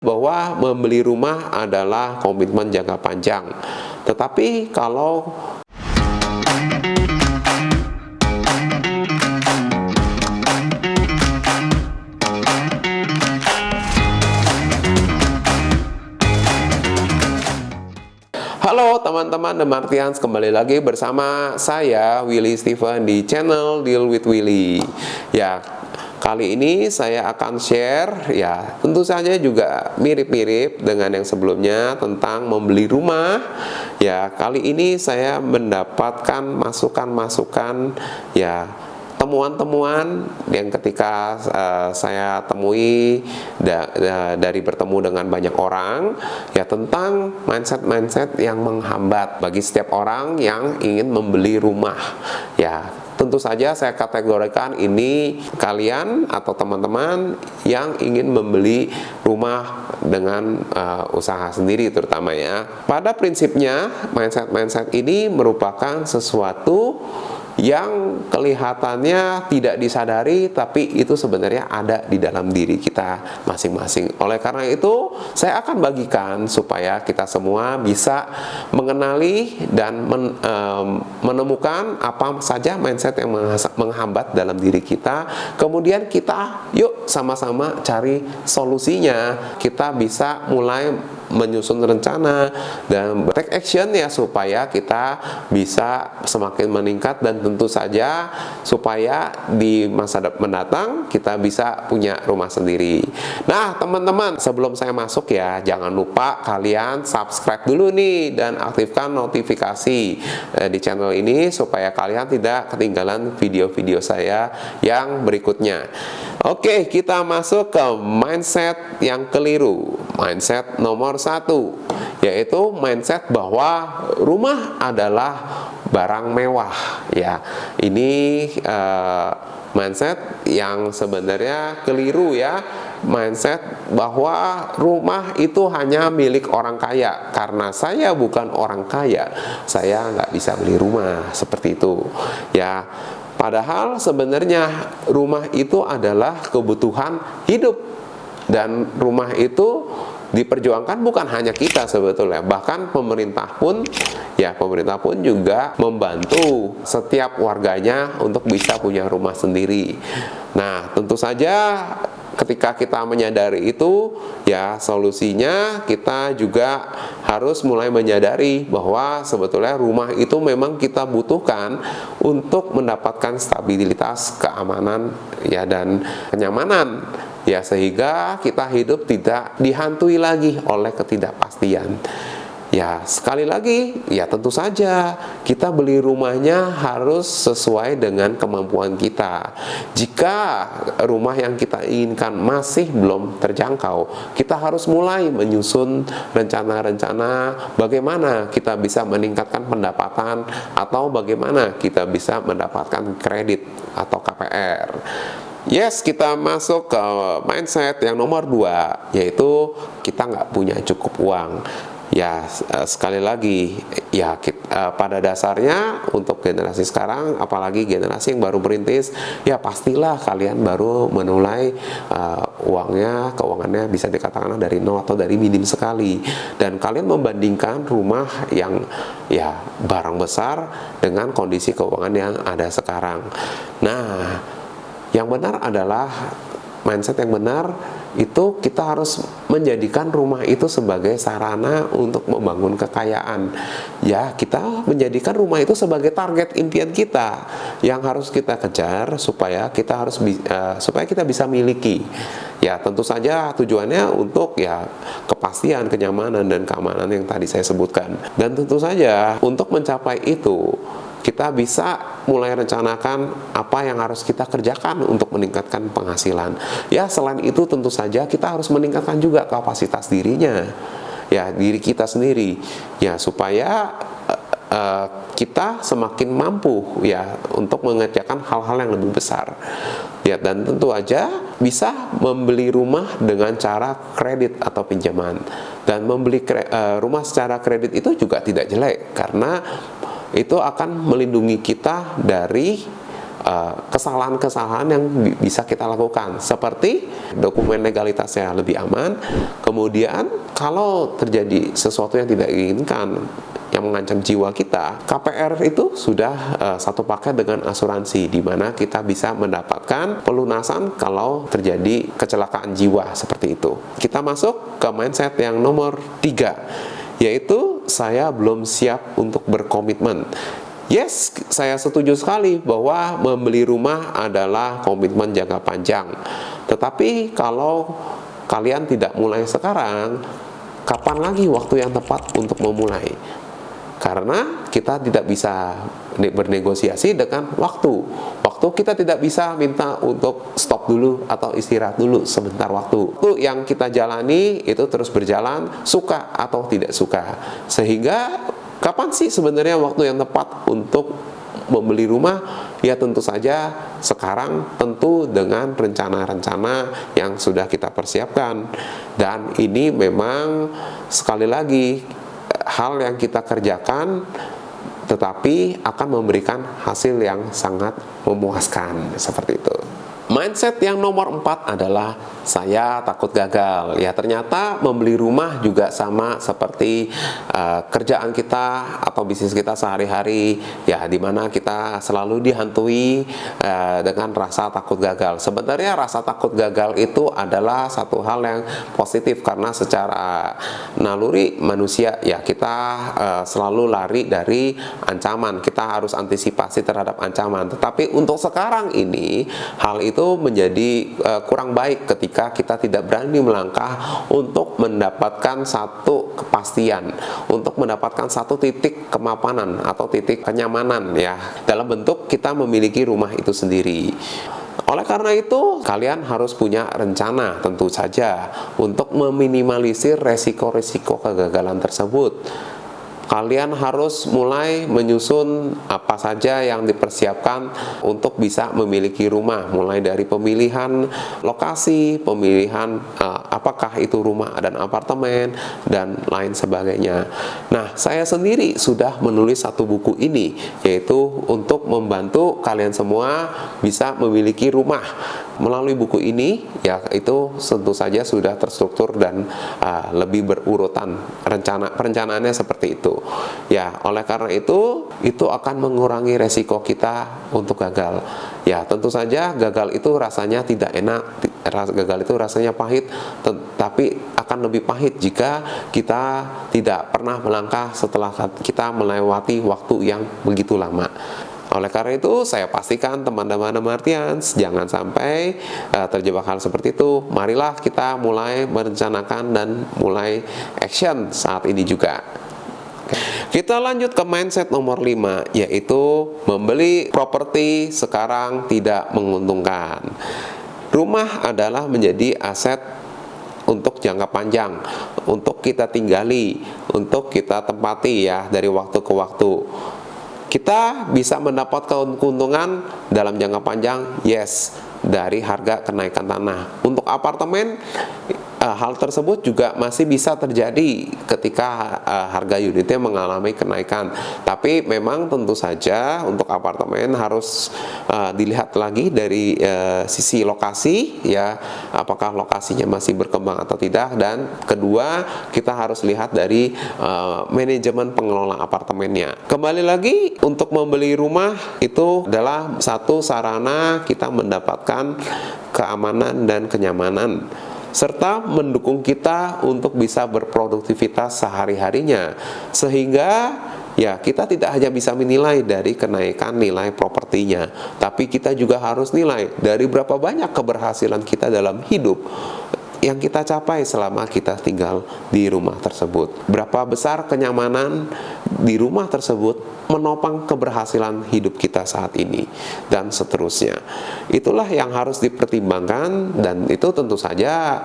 bahwa membeli rumah adalah komitmen jangka panjang. Tetapi kalau halo teman-teman The Martians, kembali lagi bersama saya Willy Steven di channel Deal with Willy. Ya, kali ini saya akan share, ya tentu saja juga mirip-mirip dengan yang sebelumnya tentang membeli rumah. Ya, kali ini saya mendapatkan masukan-masukan, ya temuan-temuan yang ketika saya temui dari bertemu dengan banyak orang, ya tentang mindset-mindset yang menghambat bagi setiap orang yang ingin membeli rumah. Ya, tentu saja saya kategorikan ini kalian atau teman-teman yang ingin membeli rumah dengan usaha sendiri terutama ya. Pada prinsipnya mindset-mindset ini merupakan sesuatu yang kelihatannya tidak disadari, tapi itu sebenarnya ada di dalam diri kita masing-masing. Oleh karena itu, saya akan bagikan supaya kita semua bisa mengenali dan menemukan apa saja mindset yang menghambat dalam diri kita. Kemudian kita yuk sama-sama cari solusinya. Kita bisa mulai menyusun rencana dan take action ya, supaya kita bisa semakin meningkat dan tentu saja supaya di masa mendatang kita bisa punya rumah sendiri. Nah teman-teman, sebelum saya masuk ya, jangan lupa kalian subscribe dulu nih dan aktifkan notifikasi di channel ini supaya kalian tidak ketinggalan video-video saya yang berikutnya. Oke, kita masuk ke mindset yang keliru. Mindset nomor 1, yaitu mindset bahwa rumah adalah barang mewah. Ya, ini mindset yang sebenarnya keliru ya. Mindset bahwa rumah itu hanya milik orang kaya. Karena saya bukan orang kaya, saya nggak bisa beli rumah, seperti itu ya. Padahal sebenarnya rumah itu adalah kebutuhan hidup, dan rumah itu diperjuangkan bukan hanya kita sebetulnya, bahkan pemerintah pun juga membantu setiap warganya untuk bisa punya rumah sendiri. Nah, tentu saja ketika kita menyadari itu, ya solusinya kita juga harus mulai menyadari bahwa sebetulnya rumah itu memang kita butuhkan untuk mendapatkan stabilitas, keamanan, ya dan kenyamanan. Ya, sehingga kita hidup tidak dihantui lagi oleh ketidakpastian. Ya, sekali lagi, ya tentu saja kita beli rumahnya harus sesuai dengan kemampuan kita. Jika rumah yang kita inginkan masih belum terjangkau, kita harus mulai menyusun rencana-rencana bagaimana kita bisa meningkatkan pendapatan, atau bagaimana kita bisa mendapatkan kredit atau KPR. Yes, kita masuk ke mindset yang nomor 2, yaitu kita nggak punya cukup uang. Ya, sekali lagi, ya pada dasarnya untuk generasi sekarang, apalagi generasi yang baru merintis, ya pastilah kalian baru menulai keuangannya bisa dikatakan dari nol atau dari minim sekali. Dan kalian membandingkan rumah yang ya barang besar dengan kondisi keuangan yang ada sekarang. Nah, yang benar adalah mindset yang benar itu kita harus menjadikan rumah itu sebagai sarana untuk membangun kekayaan. Ya, kita menjadikan rumah itu sebagai target impian kita yang harus kita kejar supaya kita bisa miliki. Ya, tentu saja tujuannya untuk ya kepastian, kenyamanan dan keamanan yang tadi saya sebutkan. Dan tentu saja untuk mencapai itu kita bisa mulai rencanakan apa yang harus kita kerjakan untuk meningkatkan penghasilan. Ya, selain itu tentu saja kita harus meningkatkan juga kapasitas dirinya, ya diri kita sendiri, ya supaya kita semakin mampu ya untuk mengerjakan hal-hal yang lebih besar. Ya, dan tentu aja bisa membeli rumah dengan cara kredit atau pinjaman. Dan membeli rumah secara kredit itu juga tidak jelek, karena itu akan melindungi kita dari kesalahan-kesalahan yang bisa kita lakukan, seperti dokumen legalitasnya lebih aman. Kemudian kalau terjadi sesuatu yang tidak diinginkan yang mengancam jiwa kita, KPR itu sudah satu paket dengan asuransi, di mana kita bisa mendapatkan pelunasan kalau terjadi kecelakaan jiwa seperti itu. Kita masuk ke mindset yang nomor 3, yaitu saya belum siap untuk berkomitmen. Yes, saya setuju sekali bahwa membeli rumah adalah komitmen jangka panjang. Tetapi kalau kalian tidak mulai sekarang, kapan lagi waktu yang tepat untuk memulai? Karena kita tidak bisa bernegosiasi dengan waktu. Waktu kita tidak bisa minta untuk stop dulu atau istirahat dulu sebentar waktu. Itu yang kita jalani itu terus berjalan, suka atau tidak suka. Sehingga kapan sih sebenarnya waktu yang tepat untuk membeli rumah? Ya tentu saja sekarang, tentu dengan rencana-rencana yang sudah kita persiapkan. Dan ini memang sekali lagi hal yang kita kerjakan, tetapi akan memberikan hasil yang sangat memuaskan, seperti itu. Mindset yang nomor 4 adalah saya takut gagal. Ya, ternyata membeli rumah juga sama seperti kerjaan kita atau bisnis kita sehari-hari, ya, dimana kita selalu dihantui dengan rasa takut gagal. Sebenarnya rasa takut gagal itu adalah satu hal yang positif, karena secara naluri manusia, ya, kita selalu lari dari ancaman. Kita harus antisipasi terhadap ancaman. Tetapi untuk sekarang ini, hal itu menjadi kurang baik ketika kita tidak berani melangkah untuk mendapatkan satu kepastian, untuk mendapatkan satu titik kemapanan atau titik kenyamanan, ya, dalam bentuk kita memiliki rumah itu sendiri. Oleh karena itu, kalian harus punya rencana tentu saja untuk meminimalisir resiko-resiko kegagalan tersebut. Kalian harus mulai menyusun apa saja yang dipersiapkan untuk bisa memiliki rumah, mulai dari pemilihan lokasi, pemilihan apakah itu rumah dan apartemen, dan lain sebagainya. Nah, saya sendiri sudah menulis satu buku ini, yaitu untuk membantu kalian semua bisa memiliki rumah. Melalui buku ini, ya, itu tentu saja sudah terstruktur dan lebih berurutan. Perencanaannya seperti itu. Ya, oleh karena itu akan mengurangi resiko kita untuk gagal. Ya, tentu saja gagal itu rasanya tidak enak, gagal itu rasanya pahit, tapi akan lebih pahit jika kita tidak pernah melangkah setelah kita melewati waktu yang begitu lama. Oleh karena itu, saya pastikan teman-teman Martians jangan sampai terjebak hal seperti itu. Marilah kita mulai merencanakan dan mulai action saat ini juga. Kita lanjut ke mindset nomor 5, yaitu membeli properti sekarang tidak menguntungkan. Rumah adalah menjadi aset untuk jangka panjang, untuk kita tinggali, untuk kita tempati, ya, dari waktu ke waktu. Kita bisa mendapat keuntungan dalam jangka panjang, yes, dari harga kenaikan tanah. Untuk apartemen, hal tersebut juga masih bisa terjadi ketika harga unitnya mengalami kenaikan. Tapi memang tentu saja untuk apartemen harus dilihat lagi dari sisi lokasi, ya, apakah lokasinya masih berkembang atau tidak. Dan kedua, kita harus lihat dari manajemen pengelola apartemennya. Kembali lagi, untuk membeli rumah itu adalah satu sarana kita mendapatkan keamanan dan kenyamanan, serta mendukung kita untuk bisa berproduktivitas sehari-harinya, sehingga, ya, kita tidak hanya bisa menilai dari kenaikan nilai propertinya, tapi kita juga harus nilai dari berapa banyak keberhasilan kita dalam hidup yang kita capai selama kita tinggal di rumah tersebut. Berapa besar kenyamanan di rumah tersebut menopang keberhasilan hidup kita saat ini, dan seterusnya. Itulah yang harus dipertimbangkan, dan itu tentu saja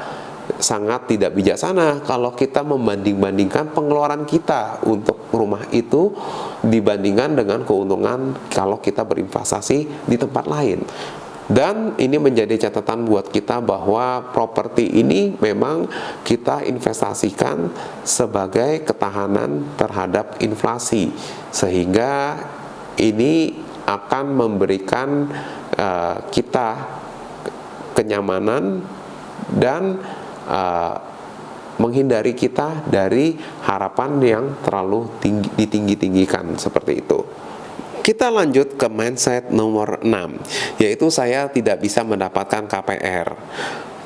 sangat tidak bijaksana kalau kita membanding-bandingkan pengeluaran kita untuk rumah itu dibandingkan dengan keuntungan kalau kita berinvestasi di tempat lain. Dan ini menjadi catatan buat kita bahwa properti ini memang kita investasikan sebagai ketahanan terhadap inflasi, sehingga ini akan memberikan kita kenyamanan dan menghindari kita dari harapan yang terlalu ditinggi-tinggikan seperti itu. Kita lanjut ke mindset nomor 6, yaitu saya tidak bisa mendapatkan KPR.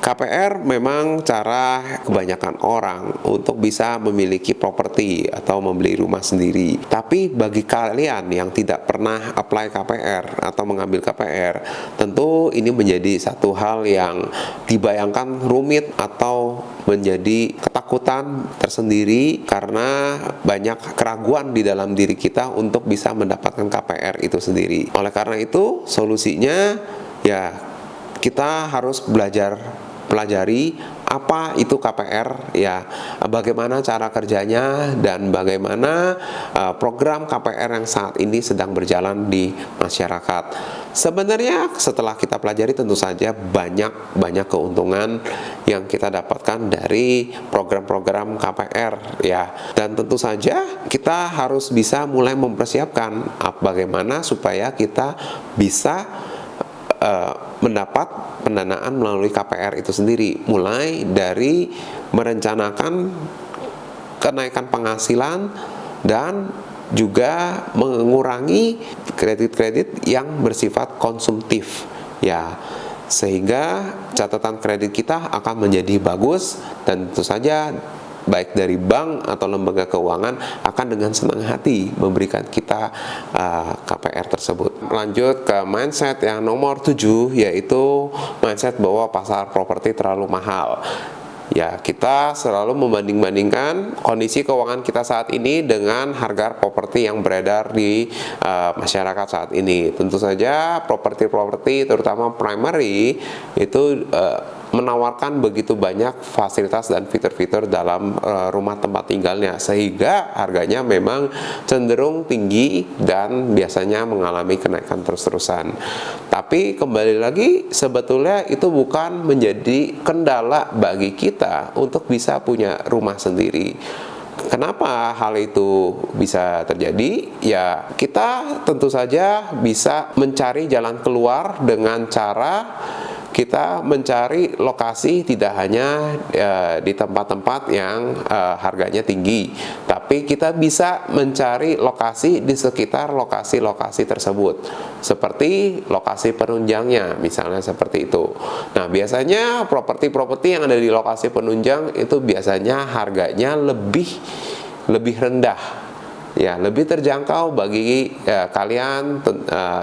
KPR memang cara kebanyakan orang untuk bisa memiliki properti atau membeli rumah sendiri. Tapi bagi kalian yang tidak pernah apply KPR atau mengambil KPR, tentu ini menjadi satu hal yang dibayangkan rumit atau menjadi ketakutan tersendiri karena banyak keraguan di dalam diri kita untuk bisa mendapatkan KPR itu sendiri. Oleh karena itu, solusinya ya kita harus pelajari apa itu KPR, ya, bagaimana cara kerjanya dan bagaimana program KPR yang saat ini sedang berjalan di masyarakat. Sebenarnya setelah kita pelajari tentu saja banyak keuntungan yang kita dapatkan dari program-program KPR, ya. Dan tentu saja kita harus bisa mulai mempersiapkan bagaimana supaya kita bisa mendapat pendanaan melalui KPR itu sendiri, mulai dari merencanakan kenaikan penghasilan dan juga mengurangi kredit-kredit yang bersifat konsumtif, ya, sehingga catatan kredit kita akan menjadi bagus dan tentu saja baik dari bank atau lembaga keuangan akan dengan senang hati memberikan kita KPR tersebut. Lanjut ke mindset yang nomor 7, yaitu mindset bahwa pasar properti terlalu mahal. Ya, kita selalu membanding-bandingkan kondisi keuangan kita saat ini dengan harga properti yang beredar di masyarakat saat ini. Tentu saja properti-properti terutama primary itu menawarkan begitu banyak fasilitas dan fitur-fitur dalam rumah tempat tinggalnya, sehingga harganya memang cenderung tinggi dan biasanya mengalami kenaikan terus-terusan. Tapi kembali lagi, sebetulnya itu bukan menjadi kendala bagi kita untuk bisa punya rumah sendiri. Kenapa hal itu bisa terjadi? Ya, kita tentu saja bisa mencari jalan keluar dengan cara kita mencari lokasi tidak hanya di tempat-tempat yang harganya tinggi, tapi kita bisa mencari lokasi di sekitar lokasi-lokasi tersebut, seperti lokasi penunjangnya, misalnya seperti itu. Nah, biasanya properti-properti yang ada di lokasi penunjang itu biasanya harganya lebih rendah, ya, lebih terjangkau bagi kalian,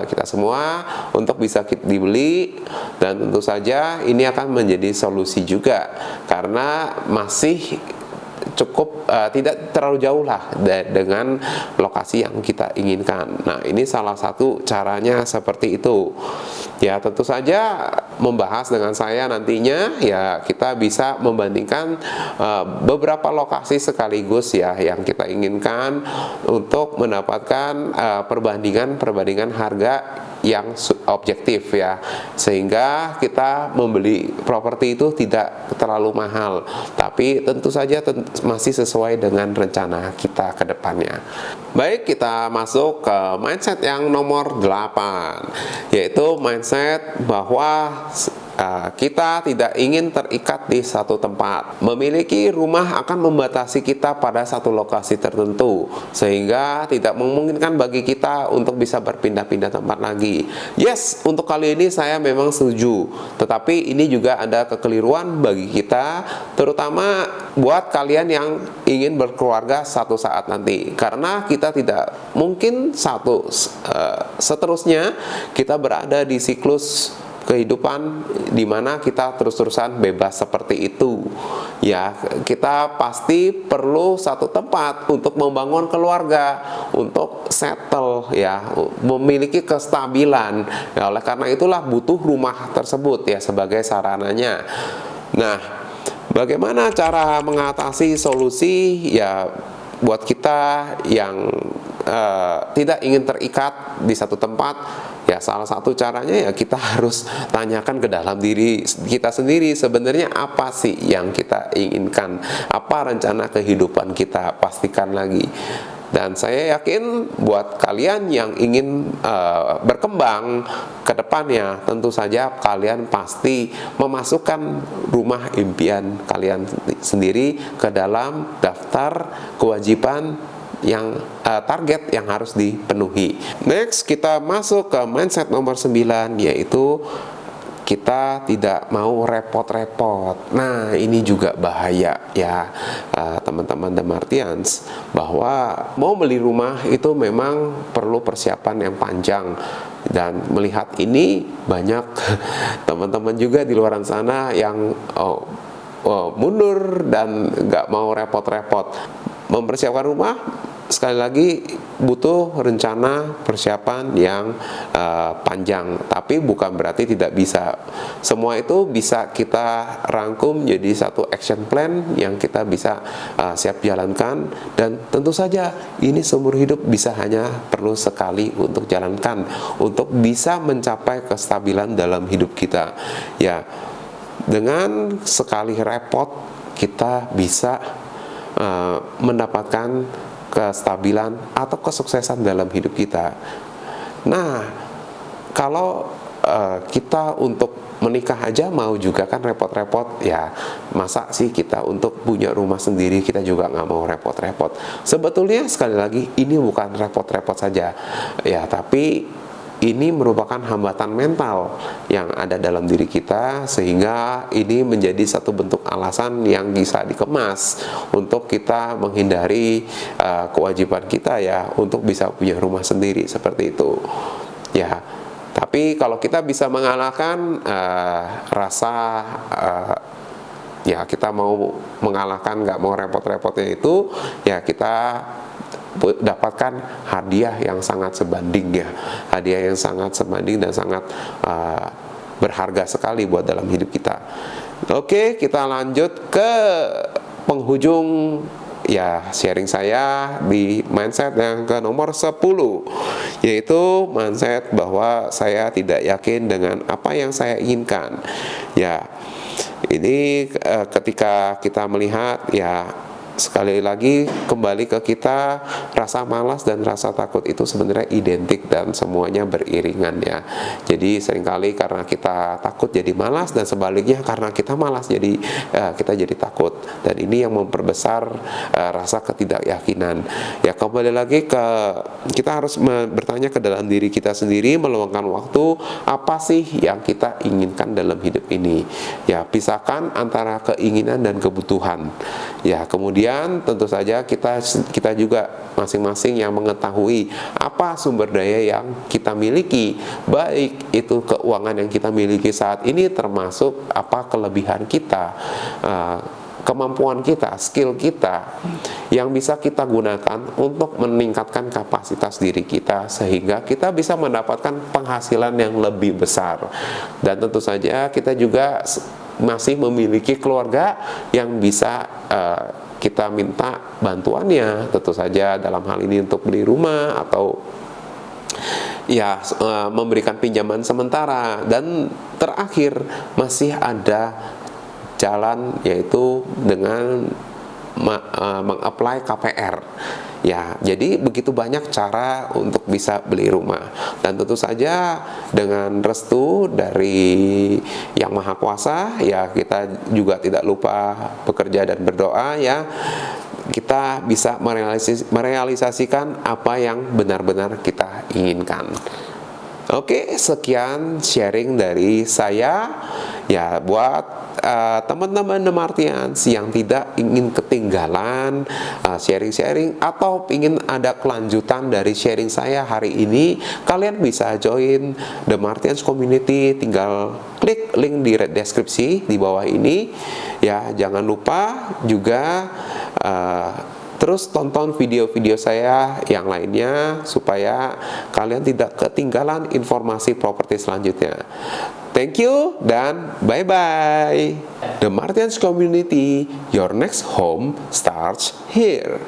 kita semua untuk bisa dibeli. Dan tentu saja ini akan menjadi solusi juga karena masih cukup tidak terlalu jauh lah dengan lokasi yang kita inginkan. Nah, ini salah satu caranya seperti itu. Ya, tentu saja membahas dengan saya nantinya, ya, kita bisa membandingkan beberapa lokasi sekaligus, ya, yang kita inginkan untuk mendapatkan perbandingan harga yang objektif, ya, sehingga kita membeli properti itu tidak terlalu mahal, tapi tentu saja masih sesuai dengan rencana kita ke depannya. Baik, kita masuk ke mindset yang nomor 8, yaitu mindset bahwa kita tidak ingin terikat di satu tempat. Memiliki rumah akan membatasi kita pada satu lokasi tertentu, sehingga tidak memungkinkan bagi kita untuk bisa berpindah-pindah tempat lagi. Yes, untuk kali ini saya memang setuju, tetapi ini juga ada kekeliruan bagi kita, terutama buat kalian yang ingin berkeluarga satu saat nanti, karena kita tidak mungkin seterusnya kita berada di siklus kehidupan di mana kita terus-terusan bebas seperti itu. Ya, kita pasti perlu satu tempat untuk membangun keluarga, untuk settle, ya, memiliki kestabilan. Ya, oleh karena itulah butuh rumah tersebut, ya, sebagai sarananya. Nah, bagaimana cara mengatasi solusi, ya, buat kita yang tidak ingin terikat di satu tempat? Ya, salah satu caranya ya kita harus tanyakan ke dalam diri kita sendiri, sebenarnya apa sih yang kita inginkan, apa rencana kehidupan kita. Pastikan lagi Dan saya yakin buat kalian yang ingin berkembang ke depannya, tentu saja kalian pasti memasukkan rumah impian kalian sendiri ke dalam daftar kewajiban yang target yang harus dipenuhi. Next, kita masuk ke mindset nomor 9, yaitu kita tidak mau repot-repot. Nah, ini juga bahaya ya, teman-teman The Martians, bahwa mau beli rumah itu memang perlu persiapan yang panjang. Dan melihat ini, banyak teman-teman juga di luar sana yang mundur dan nggak mau repot-repot. Mempersiapkan rumah, sekali lagi butuh rencana persiapan yang panjang, tapi bukan berarti tidak bisa. Semua itu bisa kita rangkum jadi satu action plan yang kita bisa siap jalankan, dan tentu saja ini seumur hidup bisa hanya perlu sekali untuk jalankan, untuk bisa mencapai kestabilan dalam hidup kita. Ya, dengan sekali repot kita bisa mendapatkan kestabilan atau kesuksesan dalam hidup kita. Nah, kalau kita untuk menikah aja mau juga kan repot-repot, ya masa sih kita untuk punya rumah sendiri kita juga nggak mau repot-repot. Sebetulnya sekali lagi ini bukan repot-repot saja ya, tapi ini merupakan hambatan mental yang ada dalam diri kita, sehingga ini menjadi satu bentuk alasan yang bisa dikemas untuk kita menghindari kewajiban kita ya untuk bisa punya rumah sendiri, seperti itu ya. Tapi kalau kita bisa mengalahkan rasa ya kita mau mengalahkan nggak mau repot-repotnya itu, ya kita dapatkan hadiah yang sangat sebanding ya, hadiah yang sangat sebanding dan sangat berharga sekali buat dalam hidup kita. Oke, kita lanjut ke penghujung ya sharing saya di mindset yang ke nomor 10, yaitu mindset bahwa saya tidak yakin dengan apa yang saya inginkan. Ya, ini ketika kita melihat ya, sekali lagi kembali ke kita, rasa malas dan rasa takut itu sebenarnya identik dan semuanya beriringan ya. Jadi seringkali karena kita takut jadi malas, dan sebaliknya karena kita malas jadi kita jadi takut, dan ini yang memperbesar rasa ketidakyakinan. Ya, kembali lagi ke kita harus bertanya ke dalam diri kita sendiri, meluangkan waktu, apa sih yang kita inginkan dalam hidup ini. Ya, pisahkan antara keinginan dan kebutuhan. Ya, kemudian tentu saja kita juga masing-masing yang mengetahui apa sumber daya yang kita miliki, baik itu keuangan yang kita miliki saat ini, termasuk apa kelebihan kita, kemampuan kita, skill kita yang bisa kita gunakan untuk meningkatkan kapasitas diri kita, sehingga kita bisa mendapatkan penghasilan yang lebih besar. Dan tentu saja kita juga masih memiliki keluarga yang bisa kita minta bantuannya, tentu saja dalam hal ini untuk beli rumah atau ya memberikan pinjaman sementara. Dan terakhir masih ada jalan, yaitu dengan meng-apply KPR. Ya, jadi begitu banyak cara untuk bisa beli rumah, dan tentu saja dengan restu dari Yang Maha Kuasa ya, kita juga tidak lupa bekerja dan berdoa ya, kita bisa merealisasikan apa yang benar-benar kita inginkan. Oke, sekian sharing dari saya ya, buat teman-teman The Martians yang tidak ingin ketinggalan sharing-sharing atau ingin ada kelanjutan dari sharing saya hari ini, kalian bisa join The Martians Community, tinggal klik link di deskripsi di bawah ini ya. Jangan lupa juga terus tonton video-video saya yang lainnya supaya kalian tidak ketinggalan informasi properti selanjutnya. Thank you dan bye-bye. The Martians Community, your next home starts here.